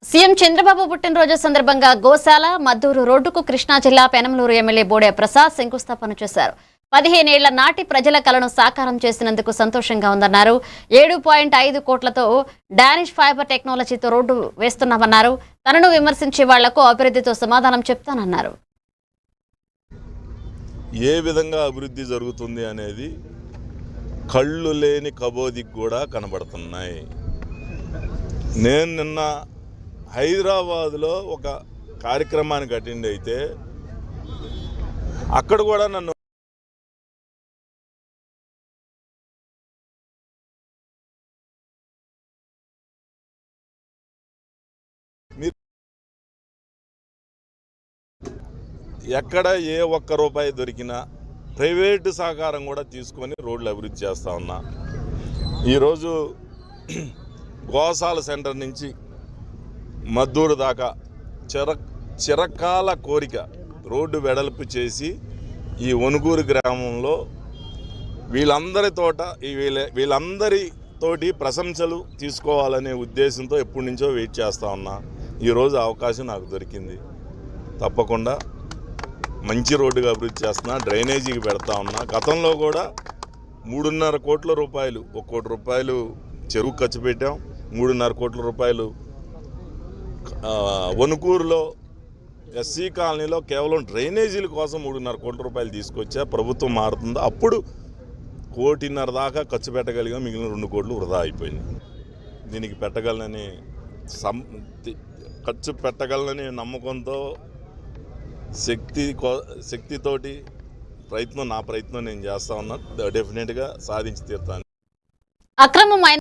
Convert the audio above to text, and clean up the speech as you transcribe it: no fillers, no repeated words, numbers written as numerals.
CM Chandrababu పుట్టినరోజు సందర్భంగా గోశాల మద్దూరు రోడ్డుకు కృష్ణా జిల్లా పెనమలూరు ఎమ్మెల్యే బోడే ప్రసాద్ శంకుస్థాపన చేశారు. 15 ఏళ్ల నాటి ప్రజల కలను సాకారం చేసినందుకు సంతోషంగా ఉందన్నారు. 7.5 కోట్లతో డానిష్ ఫైబర్ టెక్నాలజీతో రోడ్డు వేస్తున్నామన్నారు. తనను విమర్శించే వాళ్లకు అభివృద్ధితో సమాధానం చెప్తానన్నారు. ఏ విధంగా అభివృద్ధి జరుగుతుంది అనేది కళ్ళు లేని కబోదికి కూడా కనబడుతున్నాయి. నేను నిన్న హైదరాబాద్లో ఒక కార్యక్రమానికి అటెండ్ అయితే అక్కడ కూడా నన్ను ఎక్కడ ఏ ఒక్క రూపాయి దొరికినా ప్రైవేటు సహకారం కూడా తీసుకొని రోడ్లు అభివృద్ధి చేస్తూ ఉన్నా. ఈరోజు గోశాల సెంటర్ నుంచి మద్దూరు దాకా చిరకాల కోరిక రోడ్డు వెడల్పు చేసి ఈ ఒనుగూరు గ్రామంలో వీళ్ళందరితోటి ప్రశంసలు తీసుకోవాలనే ఉద్దేశంతో ఎప్పటి నుంచో వెయిట్ చేస్తూ ఉన్నా. ఈరోజు అవకాశం నాకు దొరికింది. తప్పకుండా మంచి రోడ్డుగా అభివృద్ధి చేస్తున్నా. డ్రైనేజీకి పెడతా ఉన్నా. గతంలో కూడా 3.5 కోట్ల రూపాయలు, 1 కోటి రూపాయలు చెరువు ఖర్చు పెట్టాం. 3.5 కోట్ల రూపాయలు వణుకూరులో ఎస్సీ కాలనీలో కేవలం డ్రైనేజీల కోసం 3.5 కోట్ల రూపాయలు తీసుకొచ్చా. ప్రభుత్వం మారుతుందో అప్పుడు 1.5 కోటి దాకా ఖర్చు పెట్టగలిగా, మిగిలిన 2 కోట్లు వృధా అయిపోయింది. దీనికి ఖర్చు పెట్టగలనని నమ్మకంతో శక్తితోటి నా ప్రయత్నం నేను చేస్తా ఉన్నా. డెఫినెట్గా సాధించి తీరుతాను. అక్రమమైన